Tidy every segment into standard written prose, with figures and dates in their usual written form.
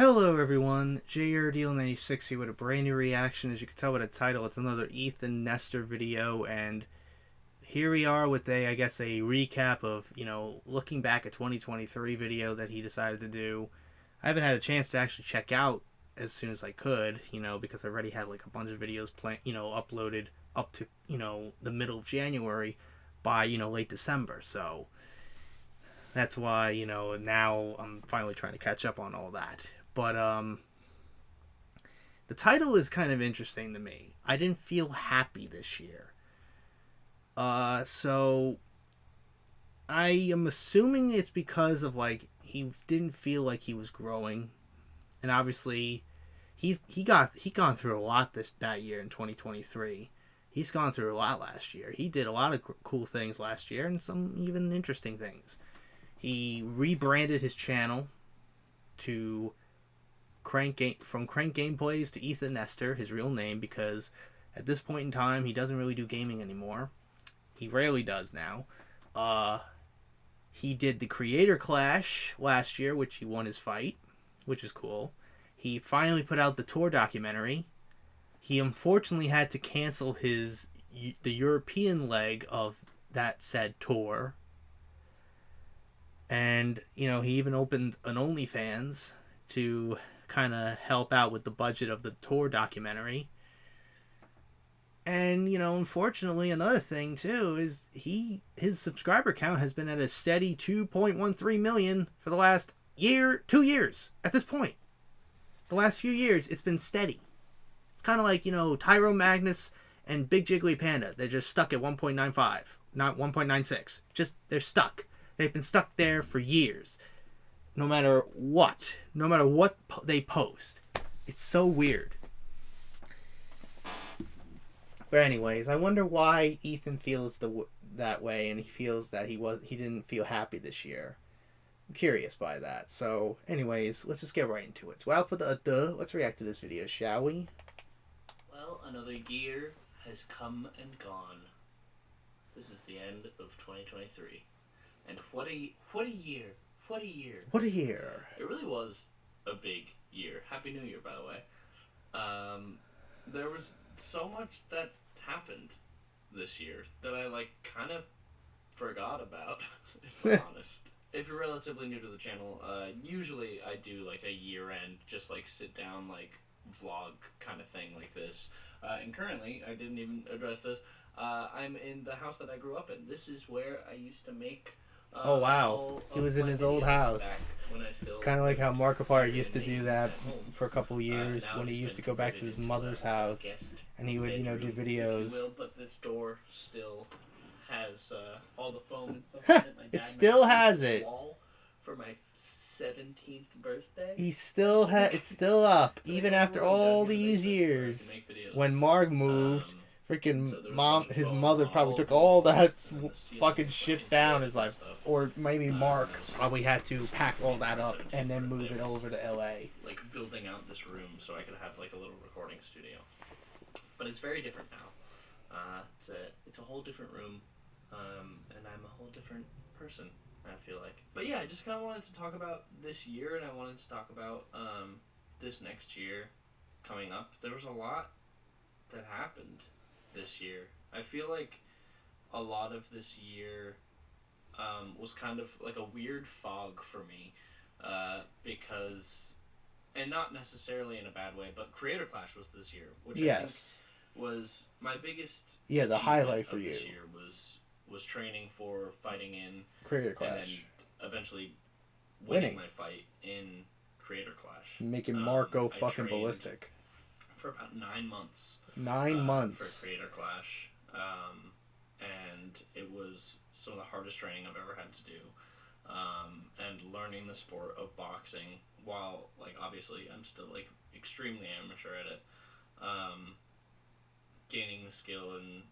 Hello everyone, JRDeal96 here with a brand new reaction. As you can tell by the title, it's another Ethan Nestor video, and here we are with I guess a recap of, looking back at 2023 video that he decided to do. I haven't had a chance to actually check out as soon as I could, because I already had like a bunch of videos uploaded up to, the middle of January by, late December, so that's why, now I'm finally trying to catch up on all that. But the title is kind of interesting to me. I didn't feel happy this year. So I am assuming it's because of he didn't feel like he was growing, and obviously he gone through a lot that year in 2023. He's gone through a lot last year. He did a lot of cool things last year, and some even interesting things. He rebranded his channel to from Crank Gameplays to Ethan Nestor, his real name, because at this point in time he doesn't really do gaming anymore. He rarely does now. He did the Creator Clash last year, which he won his fight, which is cool. He finally put out the tour documentary. He unfortunately had to cancel the European leg of that said tour. And, he even opened an OnlyFans to kind of help out with the budget of the tour documentary. And, unfortunately, another thing, too, is his subscriber count has been at a steady 2.13 million for the last 2 years at this point. The last few years, it's been steady. It's kind of like, Tyro Magnus and Big Jiggly Panda. They're just stuck at 1.95, not 1.96. They're stuck. They've been stuck there for years. No matter what they post. It's so weird. But anyways, I wonder why Ethan feels that way, and he feels that he didn't feel happy this year. I'm curious by that. So, anyways, let's just get right into it. So, without further ado, let's react to this video, shall we? Well, another year has come and gone. This is the end of 2023. And what a year. What a year. What a year. It really was a big year. Happy New Year, by the way. There was so much that happened this year that I kind of forgot about, if I'm honest. If you're relatively new to the channel, usually I do a year end, just sit down vlog kind of thing like this. And currently, I didn't even address this, I'm in the house that I grew up in. This is where I used to make oh wow, he was in his old house. Kind of like how Markiplier used to do that for a couple years when he used to go back to his mother's house, and he would, do videos. But this door still has all the foam and stuff in it. It still has it. For my 17th birthday. It's still up, even after all these years. When Mark moved, freaking his mother probably took all that fucking shit down his life, or maybe Mark probably had to pack all that up and then move it over to LA. Building out this room so I could have a little recording studio, but it's very different now. It's a whole different room, and I'm a whole different person, I feel like. But yeah, I just kind of wanted to talk about this year, and I wanted to talk about this next year coming up. There was a lot that happened this year. I feel like a lot of this year was kind of a weird fog for me, because, and not necessarily in a bad way, but Creator Clash was this year, which I think was my biggest the highlight for you this year was training for fighting in Creator Clash, and then evenally winning my fight in Creator Clash, making Mark go fucking ballistic for about 9 months. 9 months for Creator Clash, and it was some of the hardest training I've ever had to do, and learning the sport of boxing while obviously I'm still extremely amateur at it, gaining the skill and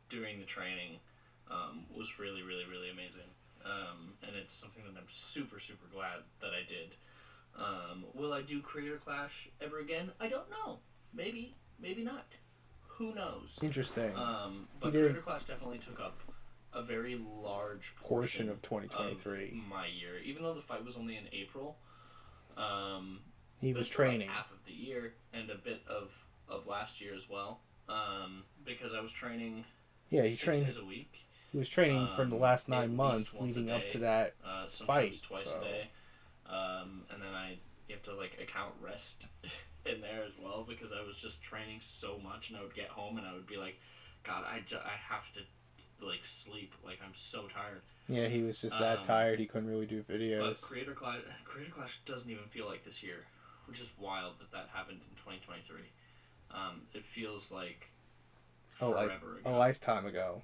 doing the training was really amazing, and it's something that I'm super glad that I did. Will I do Creator Clash ever again? I don't know. Maybe not. Who knows? Interesting. But Creator Clash definitely took up a very large portion of 2023. Of my year. Even though the fight was only in April, He It was was still like training. half of the year and a bit of last year as well. Because I was training Yeah, he 6 days trained. a week, He was training for the last at 9 months least once a leading up to day, that sometimes fight. twice a So day. And then you have to like account rest in there as well because I was just training so much, and I would get home and I would be like, God, I have to like sleep. Like I'm so tired. yeah, he was just that Um, tired. He couldn't really do but videos. Creator Clash doesn't even feel like this year, which is wild that happened in 2023. It feels like forever A ago. lifetime ago.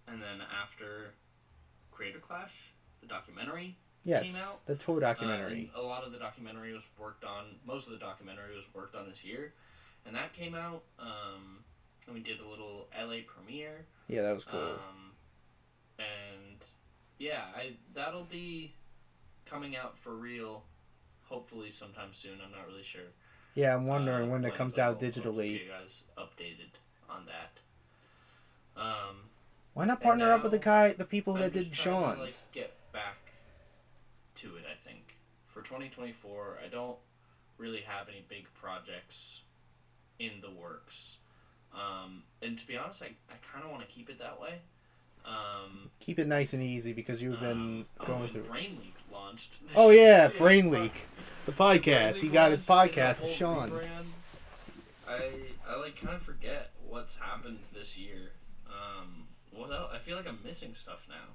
And then after Creator Clash, the documentary came Yes, out. the tour And documentary. a lot of the documentary was worked on. Most of the documentary was worked on this year, and that came out. And we did a little LA premiere. Yeah, that was cool. And yeah, that'll be coming out for real. Hopefully sometime soon. I'm not really sure. Yeah, I'm wondering when it comes but out I'll keep digitally. you guys updated on that. Why not And partner up with now the people I'm that just did trying to like Sean's? get back to it. I think for 2024, I don't really have any big projects in the works. And to be honest, I kind of want to keep it that way. Keep it nice and easy because you've been going And through. Brain Leak launched. Oh yeah, Yeah. Brain Leak, the Brain podcast. Leak He got his launched, did a podcast with whole Sean. rebrand. I like kind of forget what's happened this year. What else? I feel like I'm missing stuff now.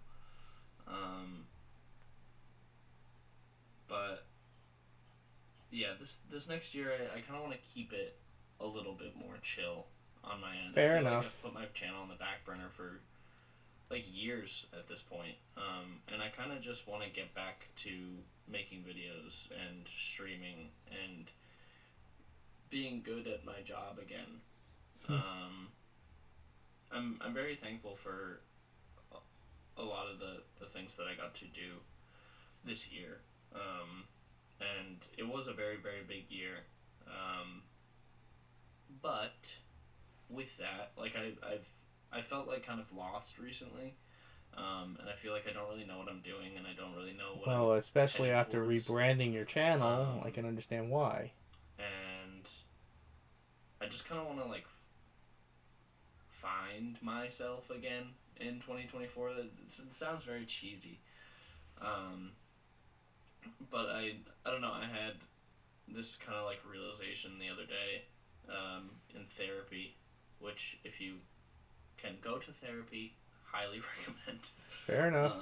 But yeah, this next year I kind of want to keep it a little bit more chill on my end. Fair I feel enough. like I've put my channel on the back burner for like years at this point. And I kind of just want to get back to making videos and streaming and being good at my job again. I'm very thankful for a lot of the things that I got to do this year. And it was a very, very big year. But with that, like I felt like kind of lost recently. And I feel like I don't really know what I'm doing, and I don't really know what Well, I'm especially headed after towards. rebranding your channel, I can understand why. And I just kind of want to like find myself again in 2024. It sounds very cheesy, but I don't know. I had this kind of like realization the other day in therapy, which if you can go to therapy, highly recommend. Fair enough.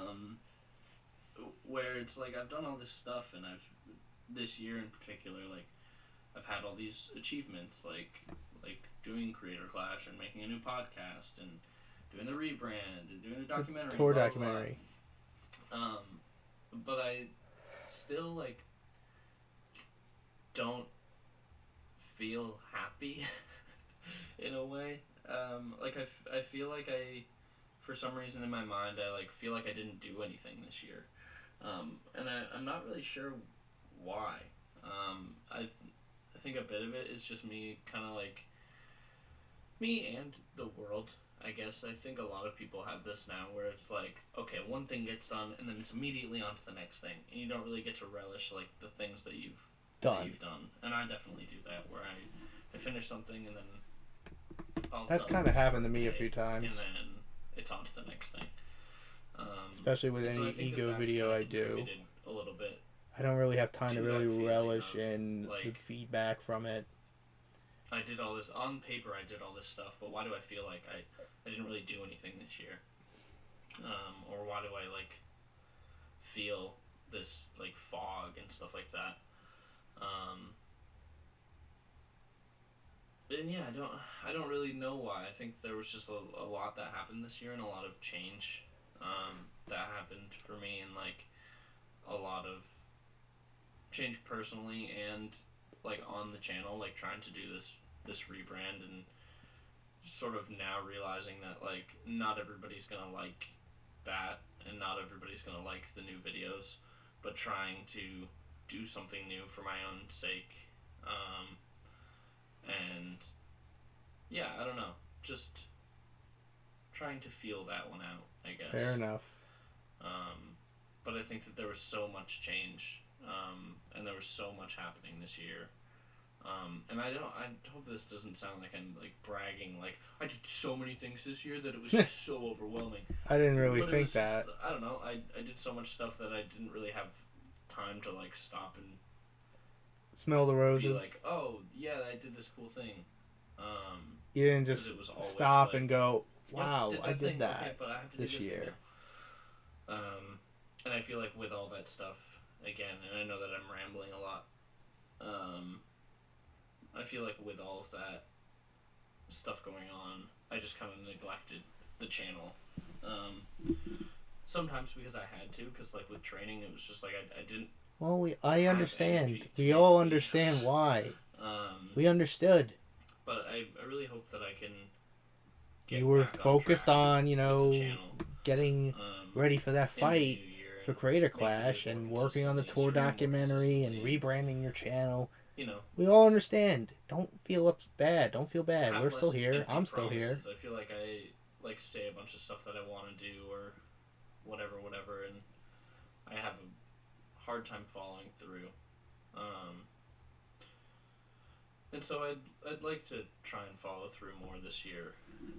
Where it's like I've done all this stuff, and this year in particular, like I've had all these achievements, like doing Creator Clash and making a new podcast and doing the rebrand and doing a documentary, The tour blah, blah, documentary. blah. But I still like don't feel happy in a way. Like I feel like for some reason in my mind, I like feel like I didn't do anything this year, and I'm not really sure why. I think a bit of it is just me, kind of like me and the world. I guess I think a lot of people have this now, where it's like, okay, one thing gets done, and then it's immediately on to the next thing, and you don't really get to relish like the things that you've done. And I definitely do that, where I finish something and then That's kind of happened to me a few times. and then it's on to the next thing. Especially with so any I think ego that's video kinda I do. contributed a little bit. I don't really have time to to really that feeling relish of, in like, the feedback from it. I did all this on paper. I did all this stuff, but why do I feel like I didn't really do anything this year? Or why do I like feel this like fog and stuff like that? And yeah, I don't really know why. I think there was just a lot that happened this year, and a lot of change that happened for me, and like a lot of change personally and like on the channel, like trying to do this rebrand, and sort of now realizing that like not everybody's gonna like that, and not everybody's gonna like the new videos, but trying to do something new for my own sake. And yeah, I don't know, just trying to feel that one out, I guess. Fair enough. But I think that there was so much change and there was so much happening this year. And I hope this doesn't sound like I'm like bragging. Like I did so many things this year that it was just so overwhelming. I didn't really But it think was that. just, I don't know. I did so much stuff that I didn't really have time to like stop and Smell the be roses. like, oh yeah, I did this cool thing. You didn't 'Cause just it was always stop like, and go, yep, wow, I did did thing. Okay, that but I have to do this this thing year. now. And I feel like with all that stuff, again, and I know that I'm rambling a lot. I feel like with all of that stuff going on, I just kind of neglected the channel. Sometimes because I had to, because like with training, it was just like I didn't. Well, I have understand. energy to We make all videos. understand why. Um, We understood. but I really hope that I can get You were back on focused track on, with the channel. getting ready for that In the fight new year for and Creator make videos Clash more and working on the consistently tour and stream more documentary and consistently. rebranding your channel. You know, We all understand. Don't feel bad. Don't feel bad. have We're still less here. empty I'm still here. promises. I feel like I like say a bunch of stuff that I want to do or whatever, and I have a hard time following through. And so I'd like to try and follow through more this year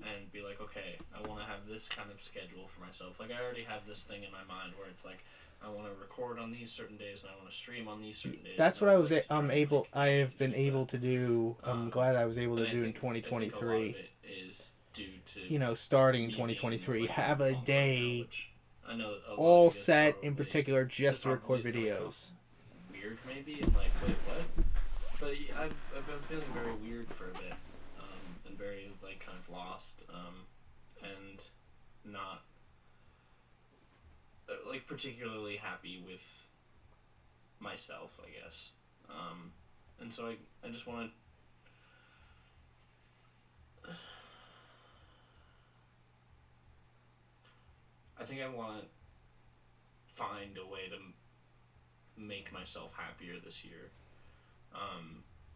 and be like, okay, I want to have this kind of schedule for myself. Like I already have this thing in my mind where it's like I want to record on these certain days and I want to stream on these certain days. That's and what I would was like to try and, like, I have been keep able that. to do. I'm glad I was able to do in I think a lot of 2023. it is due to Starting in me being in this, 2023, like, have a funk right now, day which I know a lot all of you guys set in probably particular just to probably record is gonna come videos. weird maybe and like wait what, but I've been feeling very weird for a bit, and very like kind of lost, and not like particularly happy with myself, I guess, and so I just want to I think I want to find a way to make myself happier this year.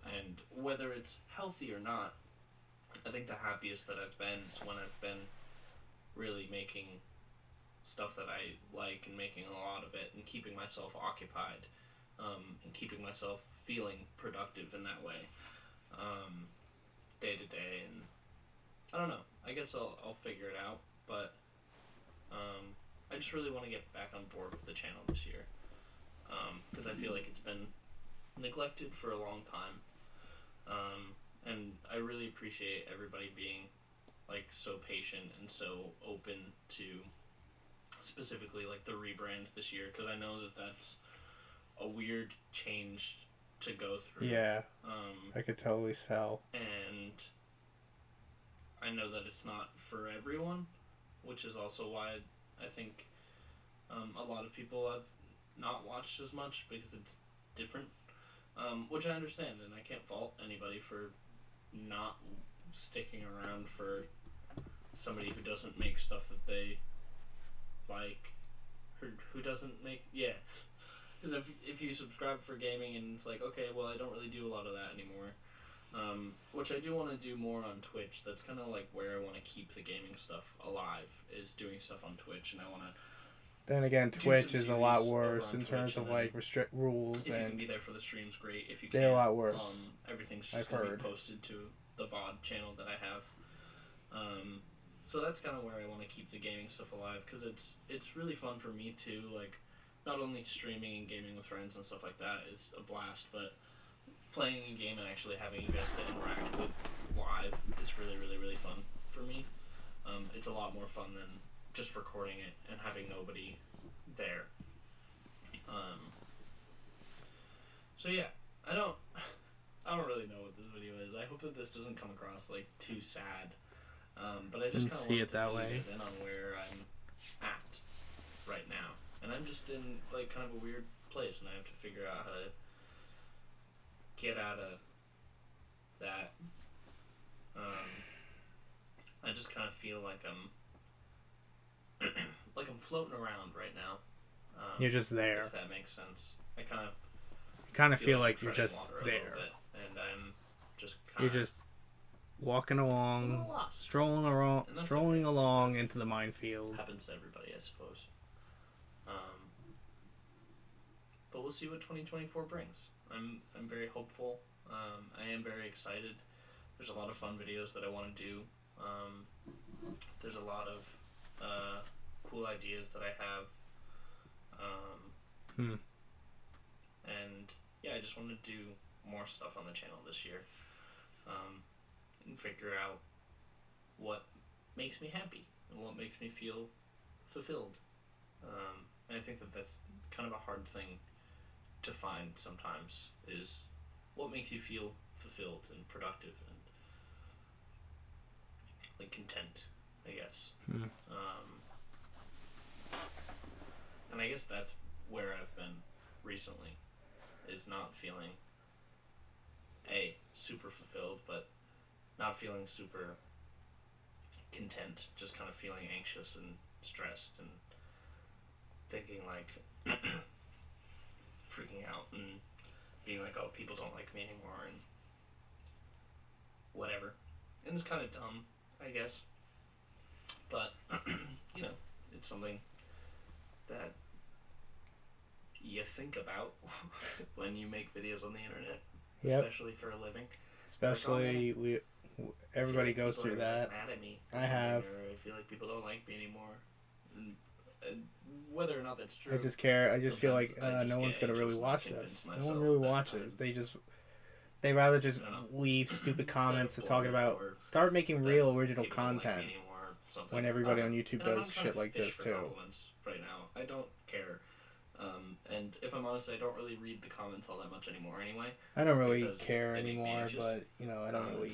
And whether it's healthy or not, I think the happiest that I've been is when I've been really making stuff that I like and making a lot of it and keeping myself occupied, and keeping myself feeling productive in that way, day to day. And I don't know. I guess I'll figure it out, but I just really want to get back on board with the channel this year, because I feel like it's been neglected for a long time, and I really appreciate everybody being like so patient and so open to specifically like the rebrand this year, because I know that that's a weird change to go through. Yeah, I could totally tell. And I know that it's not for everyone, which is also why I think a lot of people have not watched as much, because it's different, which I understand, and I can't fault anybody for not sticking around for somebody who doesn't make stuff that they like, who doesn't make, yeah. Because if you subscribe for gaming and it's like, okay, well, I don't really do a lot of that anymore, which I do want to do more on Twitch. That's kind of like where I want to keep the gaming stuff alive, is doing stuff on Twitch, and I want to. Then again, Twitch is a lot series worse over on in terms Twitch, of and like restrict rules, if you and can be there for the streams, great. If you they're can't, a lot worse. Everything's I've just going to heard. be posted to the VOD channel that I have. So that's kind of where I want to keep the gaming stuff alive, because it's really fun for me too. Like, not only streaming and gaming with friends and stuff like that is a blast, but playing a game and actually having you guys to interact with live is really, really, really fun for me. It's a lot more fun than just recording it and having nobody there. So yeah, I don't really know what this video is. I hope that this doesn't come across like too sad. But I just Didn't kind of see wanted it to that fill you way. guys in on where I'm at right now, and I'm just in like kind of a weird place, and I have to figure out how to get out of that. I just kind of feel like I'm like I'm floating around right now. You're just there. If that makes sense. I kind of You kind of feel I'm like you're treading just water a little there. bit, and I'm just kind You're of just walking a along, little lost. strolling And that's okay. along into the minefield. Happens to everybody, I suppose. But but we'll see what 2024 brings. I'm very hopeful. I am very excited. There's a lot of fun videos that I want to do. There's a lot of cool ideas that I have. And yeah, I just want to do more stuff on the channel this year, and figure out what makes me happy and what makes me feel fulfilled. And I think that that's kind of a hard thing to find sometimes, is what makes you feel fulfilled and productive and like content, I guess. And I guess that's where I've been recently, is not feeling super fulfilled, but not feeling super content, just kind of feeling anxious and stressed and thinking like freaking out and being like, oh, people don't like me anymore and whatever. And it's kind of dumb, I guess, but you know, it's something that you think about when you make videos on the internet, especially for a living. Especially like, everybody goes through that. Mad at me. I have. Or I feel like people don't like me anymore. And whether or not that's true. I just care. I just feel like no one's gonna really watch this. No one really watches. They rather just leave stupid comments and talking about. Start making real original content. When everybody on YouTube does shit like this too. Right now, I don't care. And if I'm honest, I don't really read the comments all that much anymore anyway. I don't really care anymore, but I don't really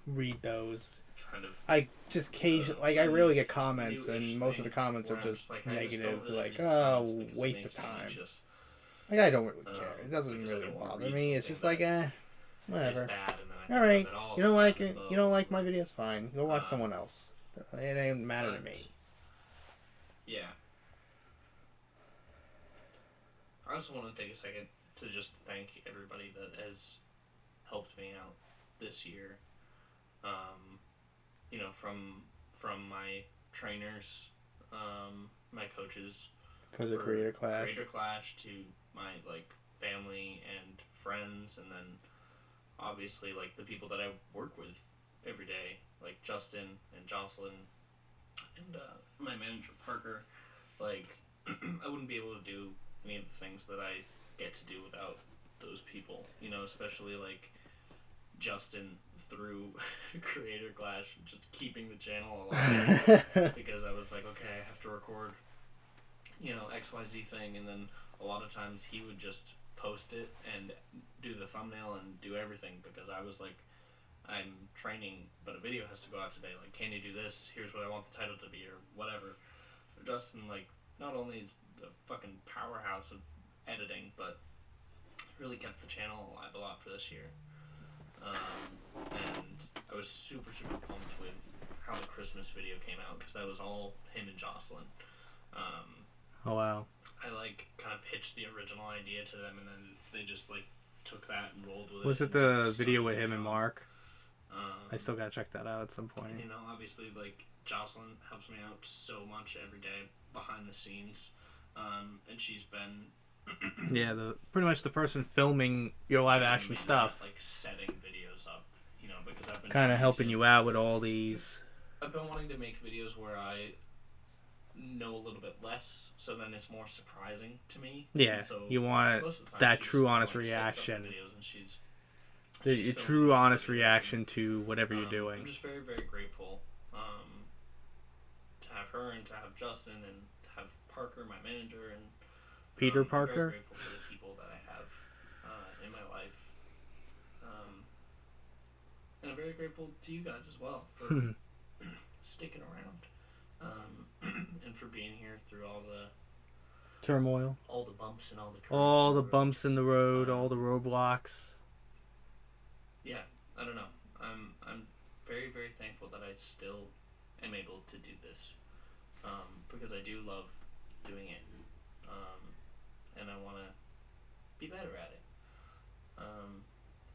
read those. Kind of, I just occasionally, I rarely get comments, and most of the comments are just negative, like, oh, waste of time. Like, I don't really care. It doesn't really bother me. It's just like, whatever. All right, you don't like it. You don't like my videos? Fine, go watch someone else. It ain't matter to me. Yeah. I also want to take a second to just thank everybody that has helped me out this year. From my trainers, my coaches, for the Creator Clash, to my family and friends, and then obviously the people that I work with every day, like Justin and Jocelyn, and my manager Parker. I wouldn't be able to do any of the things that I get to do without those people, especially Justin through Creator Clash, just keeping the channel alive, because I was like, okay, I have to record, XYZ thing, and then a lot of times he would just post it and do the thumbnail and do everything, because I was like, I'm training, but a video has to go out today, can you do this, here's what I want the title to be, or whatever. Justin, not only is the fucking powerhouse of editing, but really kept the channel alive a lot for this year. And I was super, super pumped with how the Christmas video came out, because that was all him and Jocelyn. Oh, wow. I kind of pitched the original idea to them, and then they just took that and rolled with it. Was it the video with him and Mark? I still gotta check that out at some point. Obviously, Jocelyn helps me out so much every day behind the scenes, and she's been yeah, pretty much the person filming your live action stuff, setting videos up, because I've been kind of helping you out with all these. I've been wanting to make videos where I know a little bit less, so then it's more surprising to me. Yeah, so you want that true, honest reaction. The true, honest reaction to whatever you're doing. I'm just very, very grateful to have her, and to have Justin, and to have Parker, my manager, and Peter Parker. I'm very grateful for the people that I have in my life, and I'm very grateful to you guys as well for sticking around, and for being here through all the turmoil, all the bumps and all the curves, all the bumps in the road, all the roadblocks. Yeah, I don't know. I'm very, very thankful that I still am able to do this, because I do love doing it, and I want to be better at it,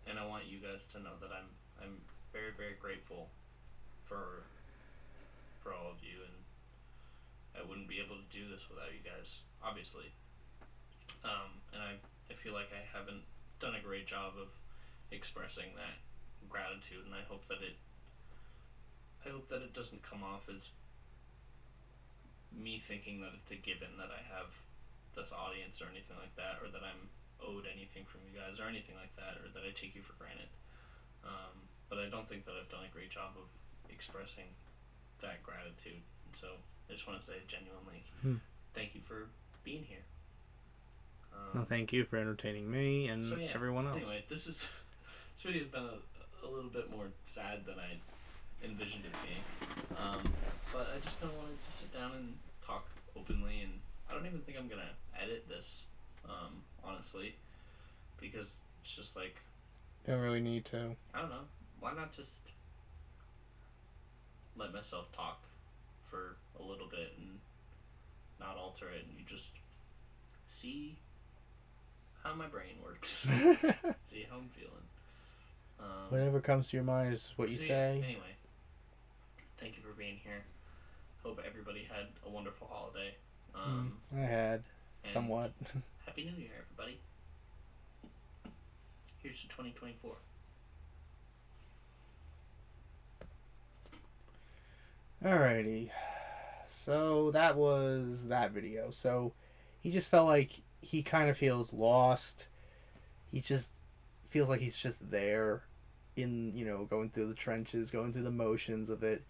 and I want you guys to know that I'm very, very grateful for all of you, and I wouldn't be able to do this without you guys, obviously. And I feel like I haven't done a great job of expressing that gratitude, and I hope that it doesn't come off as me thinking that it's a given that I have this audience or anything like that, or that I'm owed anything from you guys or anything like that, or that I take you for granted. But I don't think that I've done a great job of expressing that gratitude. So I just want to say genuinely, thank you for being here. No, thank you for entertaining me and everyone else. Anyway, this video's been a little bit more sad than I envisioned it being. But I just kind of wanted to sit down and talk openly, and I don't even think I'm gonna edit this, honestly, because it's just like, you don't really need to. I don't know. Why not just let myself talk for a little bit and not alter it, and you just see how my brain works, see how I'm feeling. Whatever comes to your mind is what you say. Anyway, thank you for being here. Hope everybody had a wonderful holiday. I had, somewhat. Happy New Year, everybody. Here's to 2024. Alrighty. So that was that video. So he just felt like he kind of feels lost. He just feels like he's just there in, going through the trenches, going through the motions of it.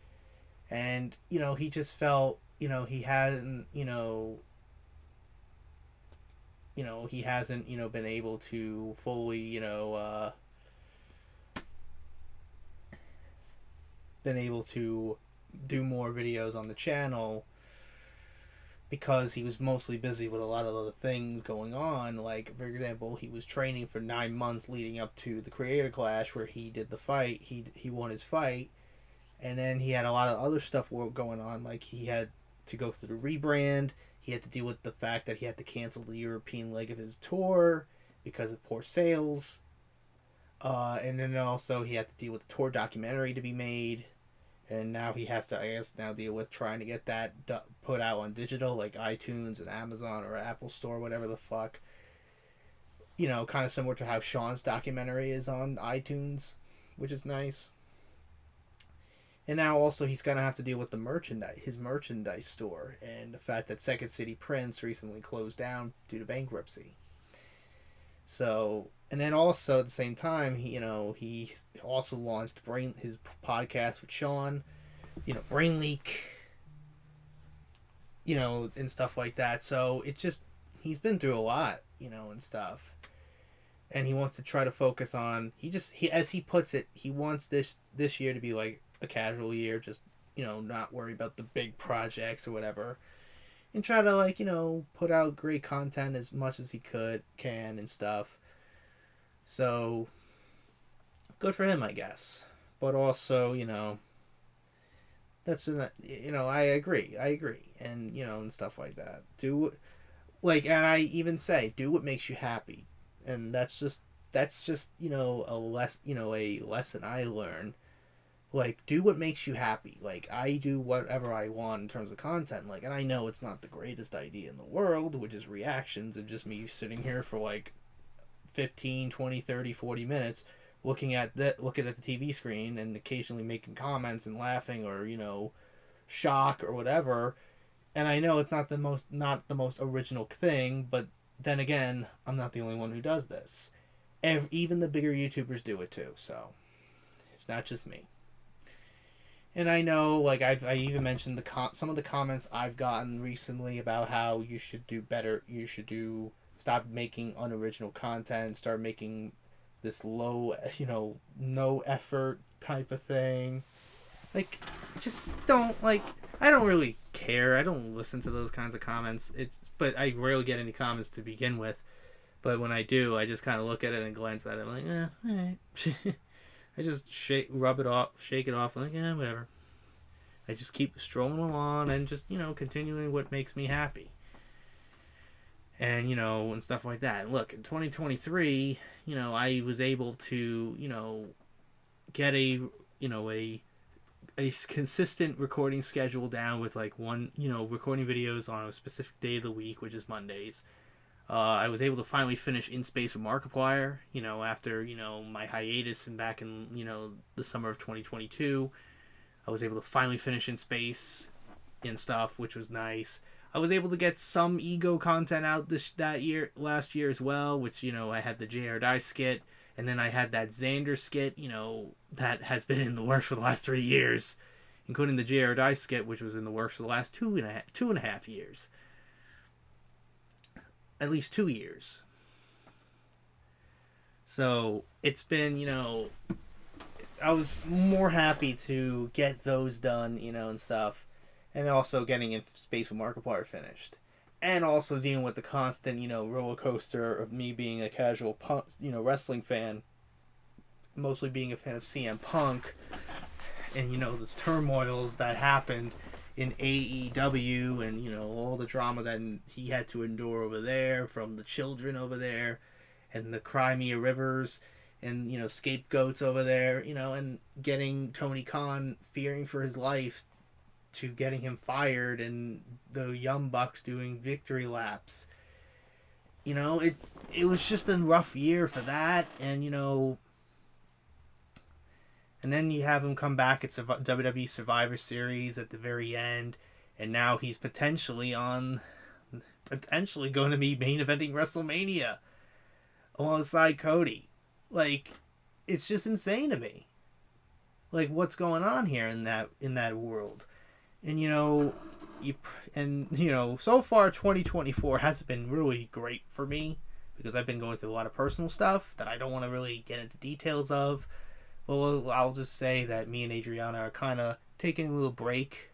And, he just felt, he hadn't, he hasn't, been able to fully, been able to do more videos on the channel because he was mostly busy with a lot of other things going on. Like, for example, he was training for 9 months leading up to the Creator Clash where he did the fight. He won his fight. And then he had a lot of other stuff going on. Like, he had to go through the rebrand. He had to deal with the fact that he had to cancel the European leg of his tour because of poor sales. And then also he had to deal with the tour documentary to be made. And now he has to, I guess, deal with trying to get that put out on digital, like iTunes and Amazon or Apple Store, whatever the fuck. Kind of similar to how Sean's documentary is on iTunes, which is nice. And now also he's going to have to deal with his merchandise store, and the fact that Second City Prints recently closed down due to bankruptcy. So, and then also at the same time, he also launched his podcast with Sean, Brain Leak, and stuff like that. So he's been through a lot, and stuff. And he wants to try to focus on, as he puts it, he wants this year to be like a casual year, just, not worry about the big projects or whatever. And try to, put out great content as much as he can and stuff. So, good for him, I guess. But also, that's, I agree. And, and stuff like that. And I even say, do what makes you happy. And that's just, a lesson I learned. Like, do what makes you happy. Like, I do whatever I want in terms of content. Like, and I know it's not the greatest idea in the world, which is reactions of just me sitting here for, 15, 20, 30, 40 minutes looking at the TV screen and occasionally making comments and laughing or, shock or whatever. And I know it's not the most original thing, but then again, I'm not the only one who does this. Even the bigger YouTubers do it too, so it's not just me. And I know, I even mentioned some of the comments I've gotten recently about how you should do better. You should stop making unoriginal content, start making this low, no effort type of thing. Just don't, I don't really care. I don't listen to those kinds of comments. But I rarely get any comments to begin with. But when I do, I just kind of look at it and glance at it. I'm like, alright. I just shake it off, whatever. I just keep strolling along and just, continuing what makes me happy. And, and stuff like that. And look, in 2023, I was able to, get a consistent recording schedule down with, one, recording videos on a specific day of the week, which is Mondays. I was able to finally finish In Space with Markiplier, after, my hiatus and back in, the summer of 2022. I was able to finally finish In Space and stuff, which was nice. I was able to get some ego content out last year as well, which, I had the JR Die skit, and then I had that Xander skit, that has been in the works for the last 3 years, including the JR Die skit, which was in the works for the last two and a half years. At least 2 years. So it's been, I was more happy to get those done, and stuff. And also getting In Space with Markiplier finished. And also dealing with the constant, roller coaster of me being a casual, wrestling fan. Mostly being a fan of CM Punk. And, those turmoils that happened in AEW, and all the drama that he had to endure over there from the children over there, and the Crimea Rivers, and scapegoats over there, and getting Tony Khan fearing for his life, to getting him fired, and the Young Bucks doing victory laps. It was just a rough year for that, and and then you have him come back at WWE Survivor Series at the very end, and now he's potentially going to be main eventing WrestleMania alongside Cody. Like, it's just insane to me. Like, what's going on here in that world? And so far 2024 hasn't been really great for me, because I've been going through a lot of personal stuff that I don't want to really get into details of. Well, I'll just say that me and Adriana are kind of taking a little break.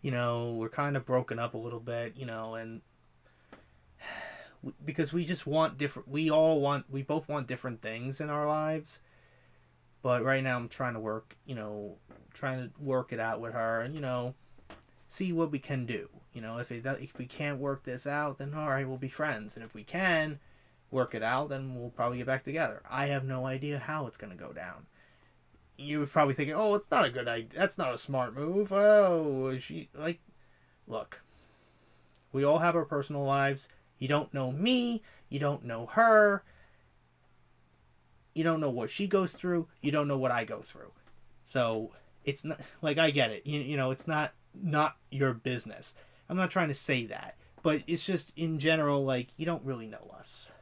We're kind of broken up a little bit, and because we just want different, we both want different things in our lives. But right now I'm trying to work it out with her, and, see what we can do. If we can't work this out, then all right, we'll be friends. And if we can work it out, then we'll probably get back together. I have no idea how it's going to go down. You were probably thinking, oh, it's not a good idea. That's not a smart move. Oh, look, we all have our personal lives. You don't know me. You don't know her. You don't know what she goes through. You don't know what I go through. So it's not, like, I get it. It's not your business. I'm not trying to say that. But it's just, in general, like, you don't really know us.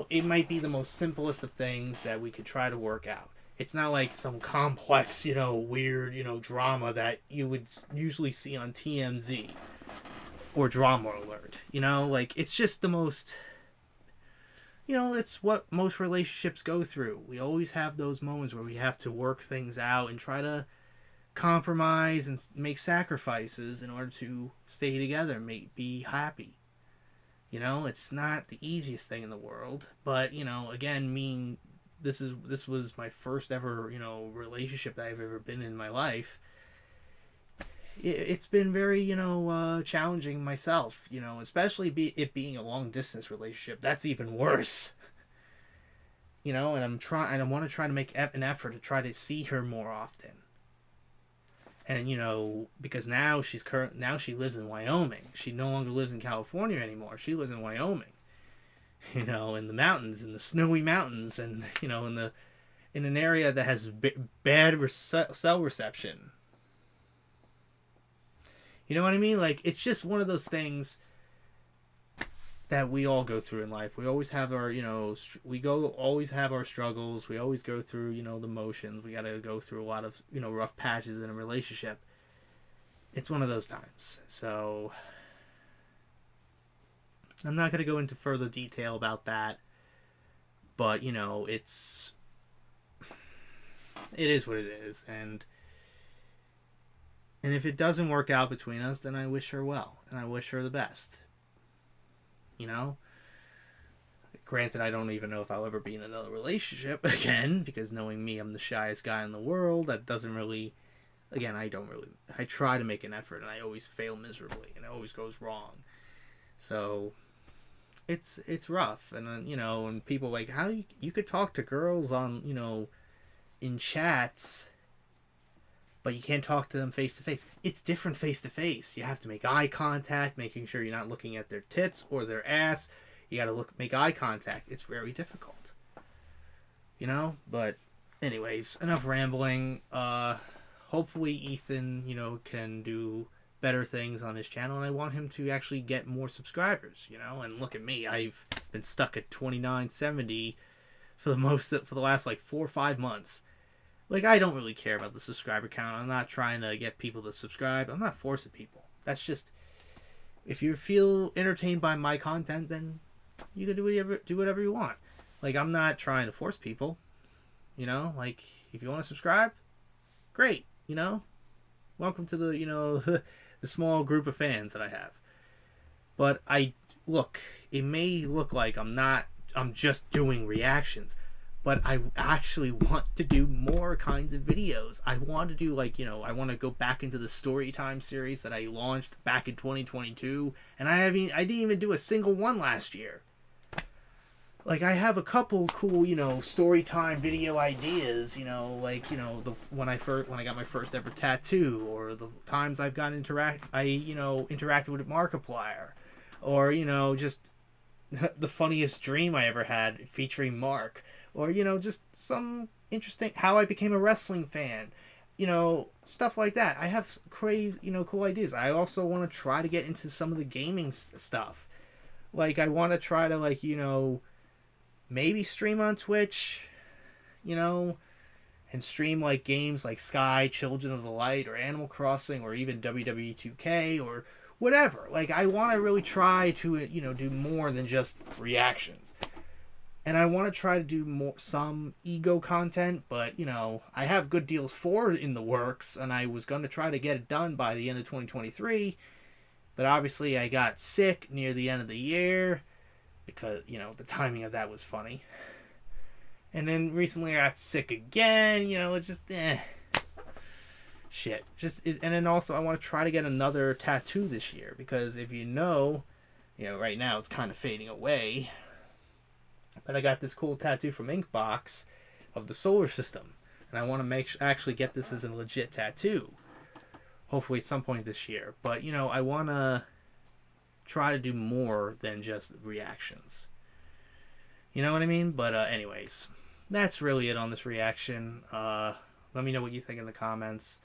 It might be the most simplest of things that we could try to work out. It's not like some complex, weird, drama that you would usually see on TMZ or Drama Alert. It's just the most, it's what most relationships go through. We always have those moments where we have to work things out and try to compromise and make sacrifices in order to stay together and be happy. It's not the easiest thing in the world, but, again, this was my first ever, relationship that I've ever been in my life. It's been very, challenging myself, especially it being a long distance relationship. That's even worse. And I want to try to make an effort to try to see her more often. And, because now she lives in Wyoming. She no longer lives in California anymore. She lives in Wyoming. In the mountains, in the snowy mountains, and, in an area that has bad cell reception. You know what I mean? Like, it's just one of those things that we all go through in life. We always have our, always have our struggles. We always go through, the motions. We got to go through a lot of, rough patches in a relationship. It's one of those times. So I'm not going to go into further detail about that. But, it is what it is. And if it doesn't work out between us, then I wish her well. And I wish her the best. Granted, I don't even know if I'll ever be in another relationship again, because knowing me, I'm the shyest guy in the world. That doesn't really, again, I try to make an effort, and I always fail miserably, and it always goes wrong. So it's rough. And then, and people like, how you could talk to girls on, in chats, but you can't talk to them face to face. It's different face to face. You have to make eye contact, making sure you're not looking at their tits or their ass. You gotta make eye contact. It's very difficult. You know? But anyways, enough rambling. Hopefully Ethan, can do better things on his channel, and I want him to actually get more subscribers, and look at me. I've been stuck at 2970 for the last like 4 or 5 months. Like, I don't really care about the subscriber count. I'm not trying to get people to subscribe. I'm not forcing people. That's just, if you feel entertained by my content, then you can do whatever you want. Like, I'm not trying to force people. Like, if you want to subscribe, great. Welcome to the the small group of fans that I have. But it may look like I'm just doing reactions, but I actually want to do more kinds of videos. I want to do I want to go back into the story time series that I launched back in 2022, and I didn't even do a single one last year. Like, I have a couple cool, story time video ideas, when I got my first ever tattoo, or the times I've gotten interacted with Markiplier, or, just the funniest dream I ever had featuring Mark, or, just some interesting, how I became a wrestling fan, stuff like that. I have crazy, cool ideas. I also want to try to get into some of the gaming stuff. Like, I want to try to, maybe stream on Twitch, and stream games like Sky, Children of the Light, or Animal Crossing, or even WWE 2K, or whatever. Like, I want to really try to, do more than just reactions. And I want to try to do some ego content, but, I have Good Deals 4 in the works, and I was going to try to get it done by the end of 2023, but obviously I got sick near the end of the year, because, the timing of that was funny. And then recently I got sick again, it's just, shit. And then also I want to try to get another tattoo this year, because if right now it's kind of fading away, but I got this cool tattoo from Inkbox of the solar system, and I want to actually get this as a legit tattoo, hopefully at some point this year. But, I want to try to do more than just reactions. You know what I mean? But anyways, that's really it on this reaction. Let me know what you think in the comments.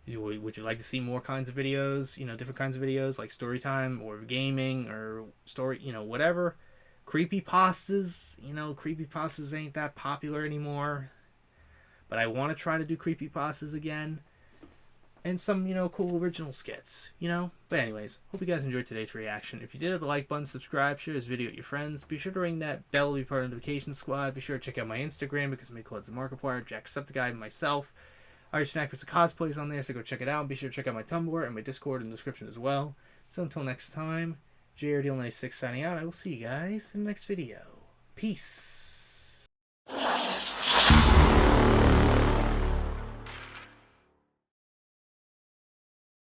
Would you like to see more kinds of videos? Different kinds of videos, like story time or gaming or story, whatever. Creepypastas, creepypastas ain't that popular anymore. But I want to try to do creepypastas again. And some, cool original skits, But anyways, hope you guys enjoyed today's reaction. If you did, hit the like button, subscribe, share this video with your friends. Be sure to ring that bell to be part of the notification squad. Be sure to check out my Instagram, because I make collabs with Markiplier, Jacksepticeye, and myself. Irish Snack with the cosplays on there, so go check it out. And be sure to check out my Tumblr and my Discord in the description as well. So until next time, JRDL96 signing out. I will see you guys in the next video. Peace.